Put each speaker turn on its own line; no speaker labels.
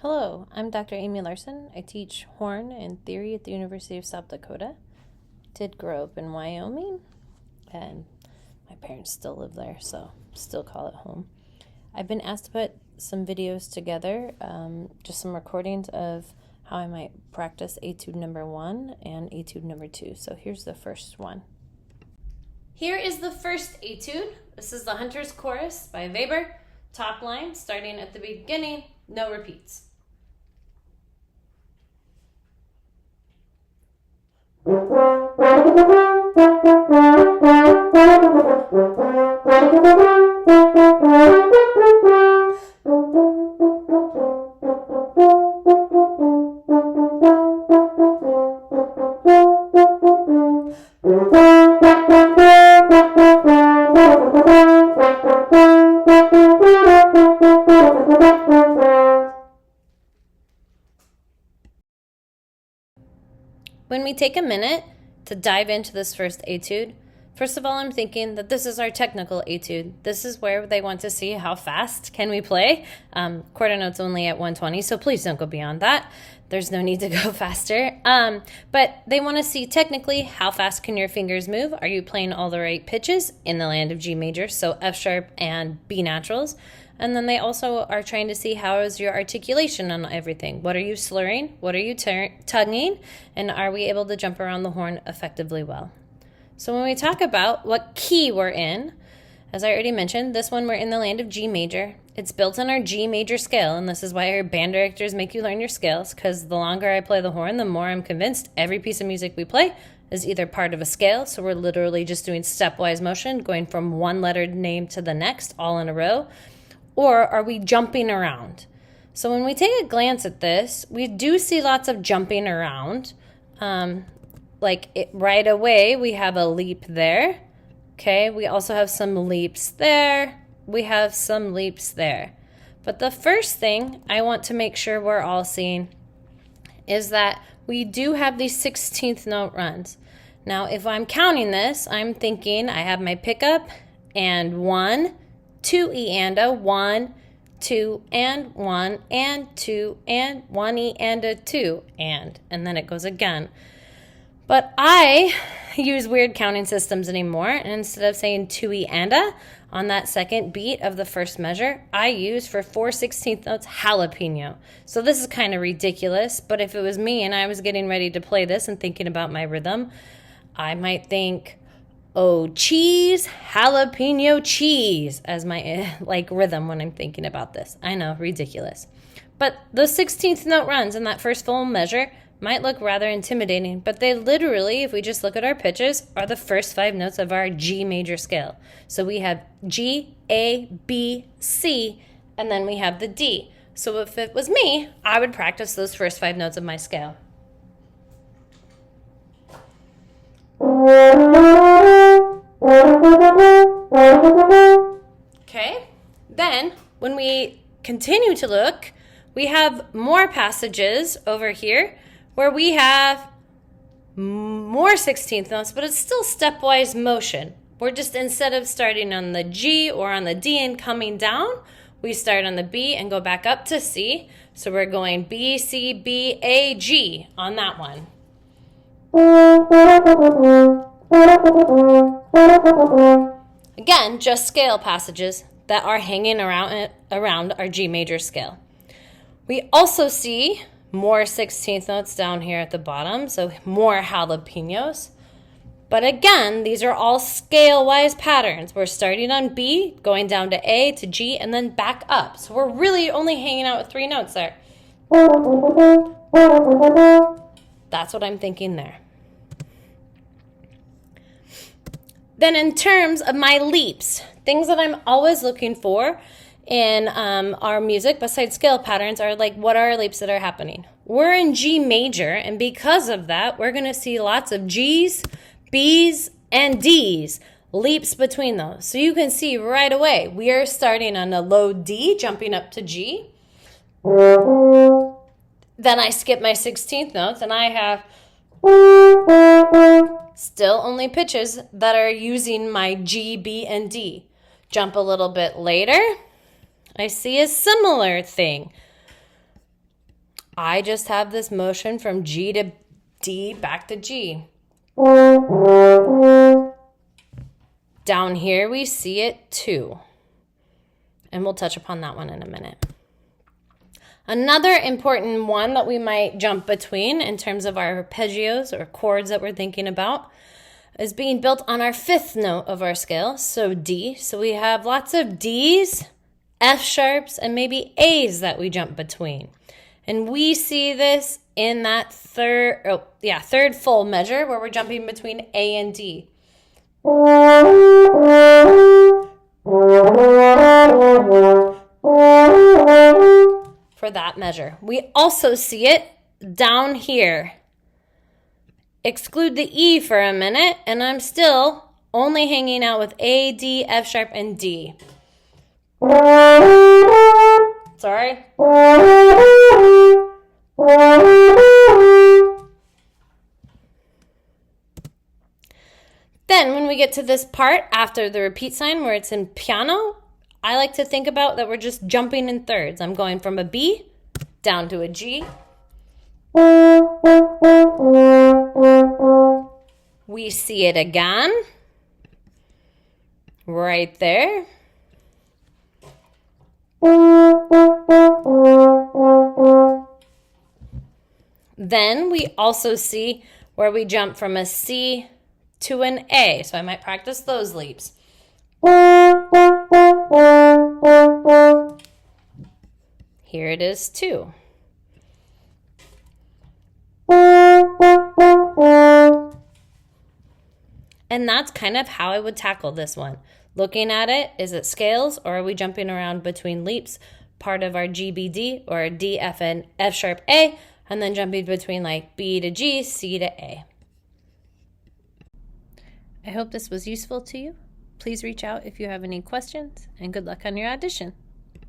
Hello, I'm Dr. Amy Larson. I teach horn and theory at the University of South Dakota. Did grow up in Wyoming, and my parents still live there, so still call it home. I've been asked to put some videos together, just some recordings of how I might practice etude number 1 and etude number 2. So here's the first one. Here is the first etude. This is the Hunter's Chorus by Weber. Top line, starting at the beginning, no repeats. When we take a minute to dive into this first etude, first of all, I'm thinking that this is our technical etude. This is where they want to see how fast can we play. Quarter note's only at 120, so please don't go beyond that. There's no need to go faster. But they want to see technically how fast can your fingers move. Are you playing all the right pitches in the land of G major, so F sharp and B naturals? And then they also are trying to see how is your articulation on everything. What are you slurring? What are you tonguing? And are we able to jump around the horn effectively well? So when we talk about what key we're in, as I already mentioned, this one we're in the land of G major. It's built on our G major scale, and this is why our band directors make you learn your scales, because the longer I play the horn, the more I'm convinced every piece of music we play is either part of a scale, so we're literally just doing stepwise motion, going from one lettered name to the next, all in a row, or are we jumping around? So when we take a glance at this, we do see lots of jumping around. Right away, we have a leap there. Okay, we also have some leaps there. We have some leaps there. But the first thing I want to make sure we're all seeing is that we do have these 16th note runs. Now, if I'm counting this, I'm thinking I have my pickup and 1, 2 E and a 1, 2 and 1 and 2 and 1 E and a 2 and then it goes again. But I use weird counting systems anymore, and instead of saying 2 E and a on that second beat of the first measure, I use for 4/16 notes jalapeno. So this is kind of ridiculous, but if it was me and I was getting ready to play this and thinking about my rhythm, I might think, oh, cheese, jalapeno cheese as my rhythm when I'm thinking about this. I know, ridiculous. But those 16th note runs in that first full measure might look rather intimidating, but they literally, if we just look at our pitches, are the first 5 notes of our G major scale. So we have G, A, B, C, and then we have the D. So if it was me, I would practice those first 5 notes of my scale. Okay, then when we continue to look, we have more passages over here where we have more 16th notes, but it's still stepwise motion. We're just, instead of starting on the G or on the D and coming down, we start on the B and go back up to C. So we're going B, C, B, A, G on that one. Again, just scale passages that are hanging around our G major scale. We also see more 16th notes down here at the bottom, so more jalapenos. But again, these are all scale-wise patterns. We're starting on B, going down to A, to G, and then back up. So we're really only hanging out with 3 notes there. That's what I'm thinking there. Then in terms of my leaps, things that I'm always looking for in our music, besides scale patterns, are like, what are our leaps that are happening? We're in G major, and because of that, we're going to see lots of G's, B's, and D's, leaps between those. So you can see right away, we are starting on a low D, jumping up to G. Then I skip my 16th notes, and I have still only pitches that are using my G, B, and D. Jump a little bit later, I see a similar thing. I just have this motion from G to D back to G. Down here we see it too. And we'll touch upon that one in a minute. Another important one that we might jump between in terms of our arpeggios or chords that we're thinking about is being built on our fifth note of our scale, so D. So we have lots of Ds, F sharps, and maybe A's that we jump between. And we see this in that third full measure where we're jumping between A and D. For that measure. We also see it down here. Exclude the E for a minute, and I'm still only hanging out with A, D, F sharp, and D. Sorry. Then when we get to this part after the repeat sign where it's in piano, I like to think about that we're just jumping in thirds. I'm going from a B down to a G. We see it again. Right there. Then we also see where we jump from a C to an A. So I might practice those leaps. Here it is too. And that's kind of how I would tackle this one. Looking at it, is it scales or are we jumping around between leaps? Part of our G, B, D or D, F, and F sharp, A, and then jumping between like B to G, C to A. I hope this was useful to you. Please reach out if you have any questions, and good luck on your audition.